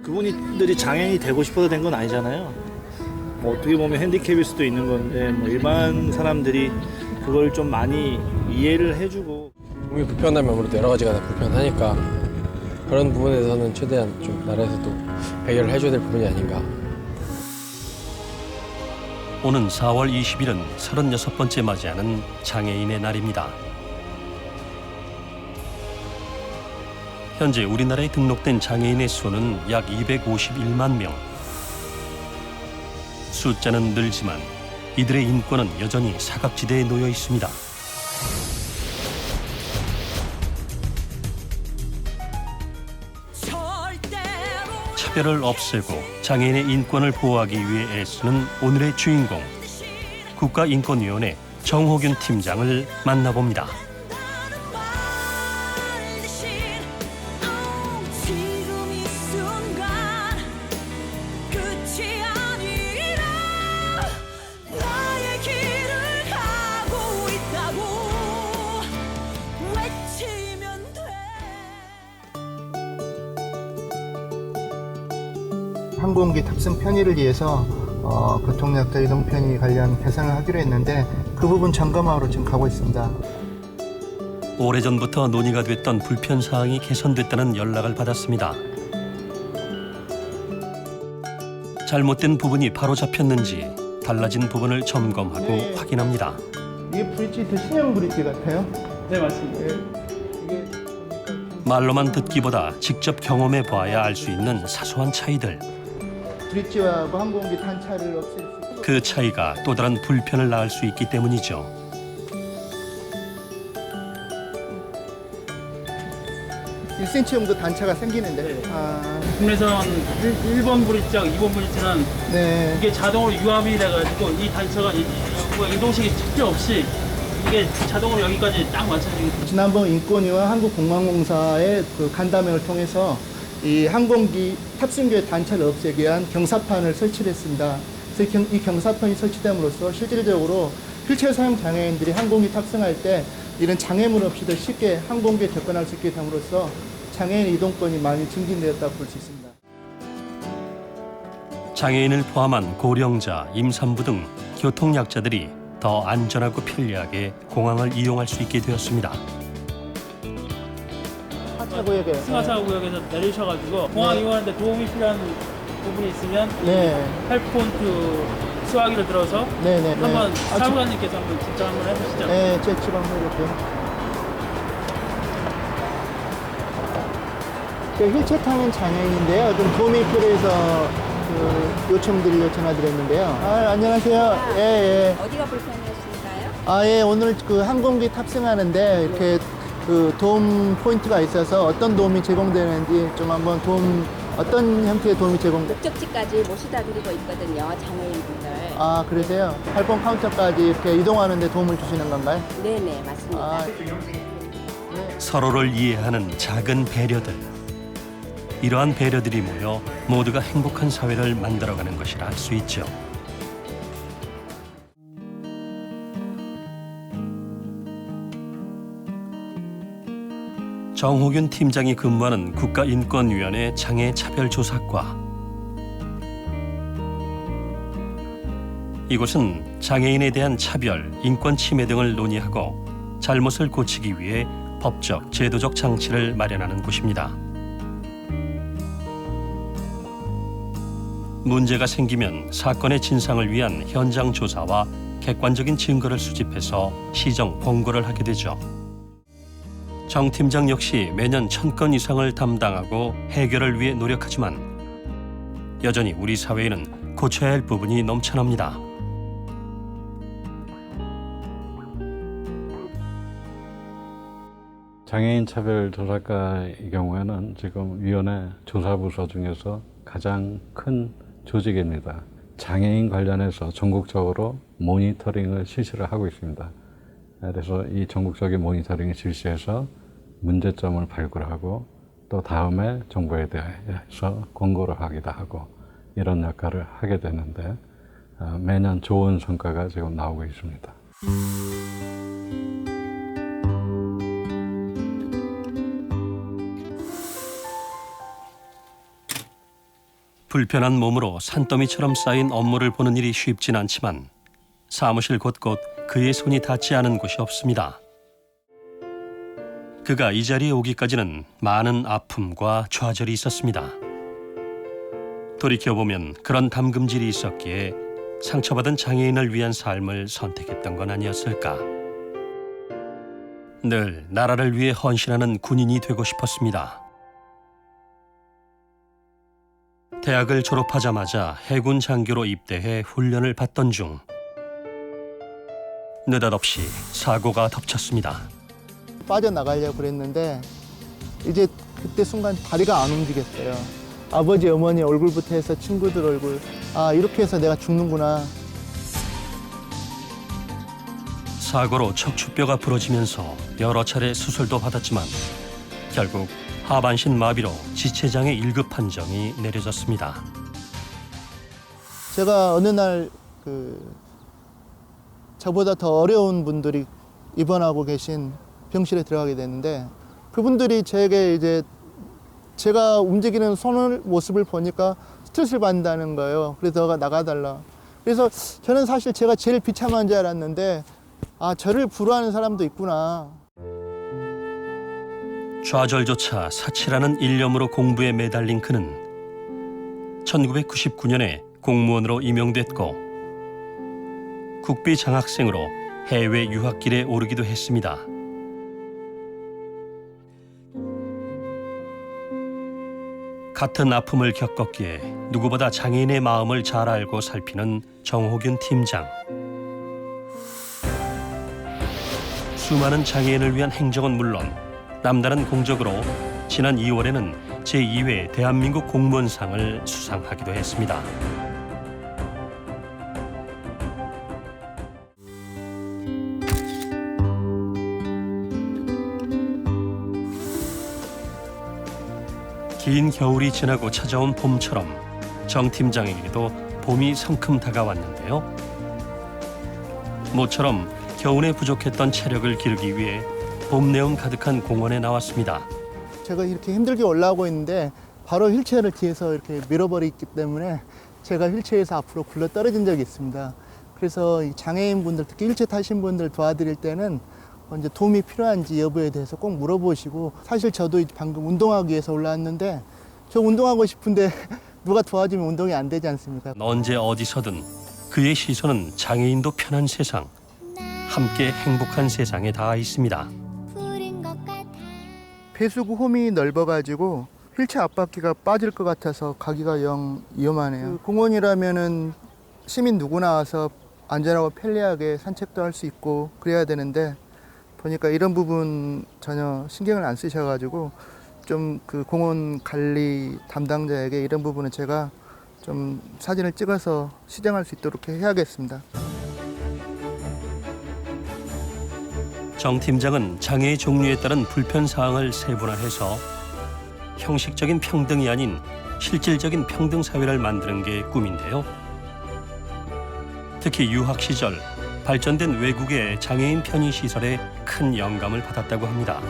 그분들이 장애인이 되고 싶어서 된 건 아니잖아요. 뭐 어떻게 보면 핸디캡일 수도 있는 건데 뭐 일반 사람들이 그걸 좀 많이 이해를 해주고. 몸이 불편하면 아무래도 여러 가지가 다 불편하니까 그런 부분에서는 최대한 좀 나라에서도 해결을 해줘야 될 부분이 아닌가. 오는 4월 20일은 36번째 맞이하는 장애인의 날입니다. 현재 우리나라에 등록된 장애인의 수는 약 251만 명. 숫자는 늘지만 이들의 인권은 여전히 사각지대에 놓여 있습니다. 차별을 없애고 장애인의 인권을 보호하기 위해 애쓰는 오늘의 주인공, 국가인권위원회 정호균 팀장을 만나봅니다. 항공기 탑승 편의를 위해서 교통약자 이동 편의 관련 개선을 하기로 했는데 그 부분 점검하러 지금 가고 있습니다. 오래전부터 논의가 됐던 불편 사항이 개선됐다는 연락을 받았습니다. 잘못된 부분이 바로 잡혔는지 달라진 부분을 점검하고 네. 확인합니다. 이게 브릿지 더 신형 브릿지 같아요? 네, 맞습니다. 이게 말로만 듣기보다 직접 경험해 봐야 알 수 있는 사소한 차이들. 브릿지와 뭐 항공기 단차를 없앨 수 있고 그 차이가 또 다른 불편을 낳을 수 있기 때문이죠. 1cm 정도 단차가 생기는데. 네. 아, 국내선 1번 브릿지하고 2번 브릿지는 네. 이게 자동으로 유압이 돼가지고 이 단차가 이동식이 직접 없이 이게 자동으로 여기까지 딱 맞춰지게. 지난번 인권위와 한국공항공사의 그 간담회를 통해서 이 항공기 탑승기의 단차를 없애기 위한 경사판을 설치를 했습니다. 그래서 이 경사판이 설치됨으로써 실질적으로 휠체어 사용 장애인들이 항공기 탑승할 때 이런 장애물 없이도 쉽게 항공기에 접근할 수 있게 됨으로써 장애인 이동권이 많이 증진되었다고 볼 수 있습니다. 장애인을 포함한 고령자, 임산부 등 교통약자들이 더 안전하고 편리하게 공항을 이용할 수 있게 되었습니다. 하차구역에. 승하차구역에서 내리셔가지고 공항 이용하는데 도움이 필요한 부분이 있으면 네. 헬프폰트 수화기를 들어서 네네. 한번 사무관님께서 한번 진짜 한번 해보시죠. 네, 제 집 한번 해볼게요. 휠체어 타는 장애인인데요. 좀 도움이 필요해서 그 요청드리려 전화드렸는데요. 아, 안녕하세요. 예, 예. 어디가 불편하신가요? 아, 예, 오늘 그 항공기 탑승하는데 이렇게 그 도움 포인트가 있어서 어떤 도움이 제공되는지 좀 한번 어떤 형태의 도움이 목적지까지 모시다 드리고 있거든요, 장애인분들. 아, 그러세요? 8번 카운터까지 이렇게 이동하는데 도움을 주시는 건가요? 네네, 맞습니다. 아, 서로를 이해하는 작은 배려들. 이러한 배려들이 모여 모두가 행복한 사회를 만들어가는 것이라 할 수 있죠. 정호균 팀장이 근무하는 국가인권위원회 장애차별조사과. 이곳은 장애인에 대한 차별, 인권 침해 등을 논의하고 잘못을 고치기 위해 법적, 제도적 장치를 마련하는 곳입니다. 문제가 생기면 사건의 진상을 위한 현장 조사와 객관적인 증거를 수집해서 시정 공고를 하게 되죠. 정 팀장 역시 매년 1000건 이상을 담당하고 해결을 위해 노력하지만 여전히 우리 사회에는 고쳐야 할 부분이 넘쳐납니다. 장애인 차별 조사과의 경우에는 지금 위원회 조사부서 중에서 가장 큰 조직입니다. 장애인 관련해서 전국적으로 모니터링을 실시를 하고 있습니다. 그래서 이 전국적인 모니터링을 실시해서 문제점을 발굴하고 또 다음에 정부에 대해서 권고를 하기도 하고 이런 역할을 하게 되는데 매년 좋은 성과가 지금 나오고 있습니다. 불편한 몸으로 산더미처럼 쌓인 업무를 보는 일이 쉽진 않지만 사무실 곳곳 그의 손이 닿지 않은 곳이 없습니다. 그가 이 자리에 오기까지는 많은 아픔과 좌절이 있었습니다. 돌이켜보면 그런 담금질이 있었기에 상처받은 장애인을 위한 삶을 선택했던 건 아니었을까. 늘 나라를 위해 헌신하는 군인이 되고 싶었습니다. 대학을 졸업하자마자 해군 장교로 입대해 훈련을 받던 중 느닷없이 사고가 덮쳤습니다. 빠져나가려고 그랬는데 이제 그때 순간 다리가 안 움직였어요. 아버지, 어머니 얼굴부터 해서 친구들 얼굴, 아 이렇게 해서 내가 죽는구나. 사고로 척추뼈가 부러지면서 여러 차례 수술도 받았지만 결국 하반신 마비로 지체장애 1급 판정이 내려졌습니다. 제가 어느 날 저보다 더 어려운 분들이 입원하고 계신 병실에 들어가게 됐는데 그분들이 제게 이제 제가 움직이는 모습을 보니까 스트레스를 받는다는 거예요. 그래서 너가 나가달라. 그래서 저는 사실 제가 제일 비참한 줄 알았는데 아, 저를 부러워하는 사람도 있구나. 좌절조차 사치라는 일념으로 공부에 매달린 그는 1999년에 공무원으로 임용됐고 국비 장학생으로 해외 유학길에 오르기도 했습니다. 같은 아픔을 겪었기에 누구보다 장애인의 마음을 잘 알고 살피는 정호균 팀장. 수많은 장애인을 위한 행정은 물론 남다른 공적으로 지난 2월에는 제2회 대한민국 공무원상을 수상하기도 했습니다. 긴 겨울이 지나고 찾아온 봄처럼 정 팀장에게도 봄이 성큼 다가왔는데요. 모처럼 겨울에 부족했던 체력을 기르기 위해 봄 내음 가득한 공원에 나왔습니다. 제가 이렇게 힘들게 올라오고 있는데 바로 휠체어를 뒤에서 이렇게 밀어버리기 때문에 제가 휠체어에서 앞으로 굴러 떨어진 적이 있습니다. 그래서 이 장애인분들, 특히 휠체어 타신 분들 도와드릴 때는 이제 도움이 필요한지 여부에 대해서 꼭 물어보시고, 사실 저도 방금 운동하기 위해서 올라왔는데 저 운동하고 싶은데 누가 도와주면 운동이 안 되지 않습니까? 언제 어디서든 그의 시선은 장애인도 편한 세상, 함께 행복한 세상에 닿아 있습니다. 배수구 홈이 넓어가지고 휠체어 앞바퀴가 빠질 것 같아서 가기가 영 위험하네요. 공원이라면은 시민 누구나 와서 안전하고 편리하게 산책도 할 수 있고 그래야 되는데 보니까 이런 부분 전혀 신경을 안 쓰셔가지고 좀 그 공원 관리 담당자에게 이런 부분은 제가 좀 사진을 찍어서 시정할 수 있도록 해야겠습니다. 정 팀장은 장애의 종류에 따른 불편 사항을 세분화해서 형식적인 평등이 아닌 실질적인 평등 사회를 만드는 게 꿈인데요. 특히 유학 시절 발전된 외국의 장애인 편의 시설에 큰 영감을 받았다고 합니다.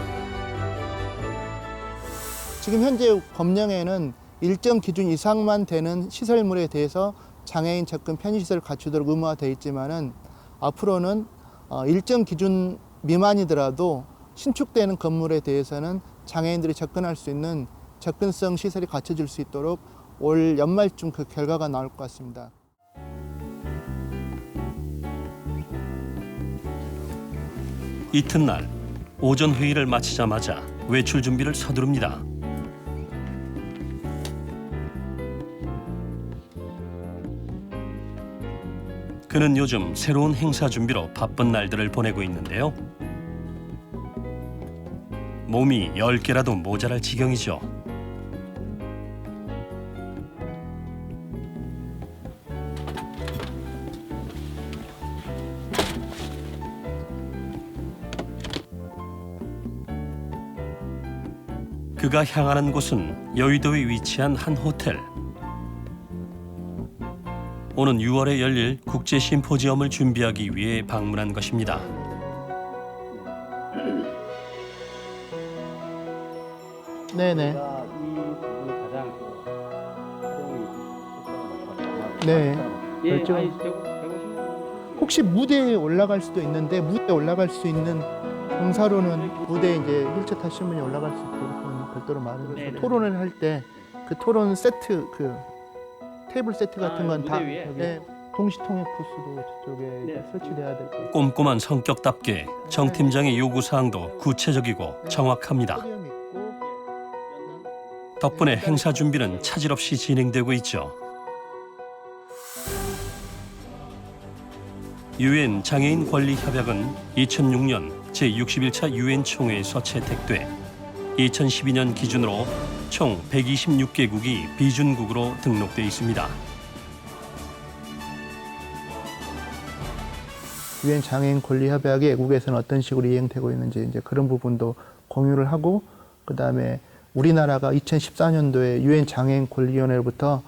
지금 현재 법령에는 일정 기준 이상만 되는 시설물에 대해서 장애인 접근 편의시설을 갖추도록 의무화되어 있지만은 앞으로는 일정 기준 미만이더라도 신축되는 건물에 대해서는 장애인들이 접근할 수 있는 접근성 시설이 갖춰질 수 있도록 올 연말쯤 그 결과가 나올 것 같습니다. 이튿날 오전 회의를 마치자마자 외출 준비를 서두릅니다. 그는 요즘 새로운 행사 준비로 바쁜 날들을 보내고 있는데요. 몸이 10개라도 모자랄 지경이죠. 그가 향하는 곳은 여의도에 위치한 한 호텔. 오는 6월에 열릴 국제 심포지엄을 준비하기 위해 방문한 것입니다. 네네. 이 부분이 가장 네. 예, 결정. 아니 150명. 혹시 무대에 올라갈 수도 있는데 무대에 올라갈 수 있는 경사로는 무대에 이제 휠체어 타시는 분이 올라갈 수 있도록 그건 별도로 마련해서 네네. 토론을 할 때 그 토론 세트 그 테이블 세트 같은 건 다 무대 위에? 네, 동시통역 부스도 저쪽에 네. 설치돼야 될 거고. 꼼꼼한 성격답게 정 팀장의 요구사항도 구체적이고 정확합니다. 포디움 있고 덕분에 행사 준비는 차질 없이 진행되고 있죠. 유엔 장애인 권리 협약은 2006년 제61차 유엔 총회에서 채택돼 2012년 기준으로 총 126개국이 비준국으로 등록돼 있습니다. 유엔 장애인 권리 협약이 외국에서는 어떤 식으로 이행되고 있는지 이제 그런 부분도 공유를 하고 그다음에 우리나라가 2014년도에 유엔 장애인 권리위원회로부터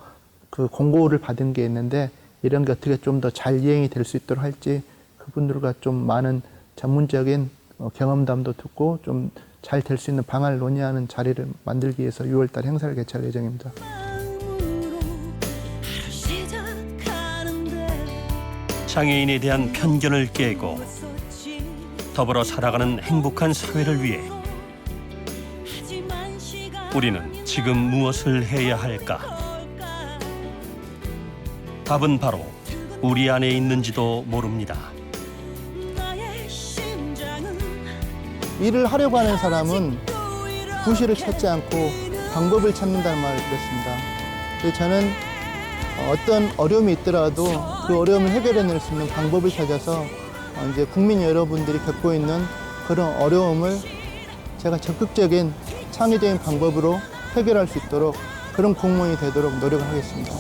그 공고를 받은 게 있는데 이런 게 어떻게 좀 더 잘 이행이 될 수 있도록 할지 그분들과 좀 많은 전문적인 경험담도 듣고 좀 잘 될 수 있는 방안을 논의하는 자리를 만들기 위해서 6월달 행사를 개최할 예정입니다. 장애인에 대한 편견을 깨고 더불어 살아가는 행복한 사회를 위해 우리는 지금 무엇을 해야 할까? 답은 바로 우리 안에 있는지도 모릅니다. 일을 하려고 하는 사람은 부실을 찾지 않고 방법을 찾는다는 말을 들었습니다. 그래서 저는 어떤 어려움이 있더라도 그 어려움을 해결해낼 수 있는 방법을 찾아서 이제 국민 여러분들이 겪고 있는 그런 어려움을 제가 적극적인 창의적인 방법으로 해결할 수 있도록 그런 공무원이 되도록 노력을 하겠습니다.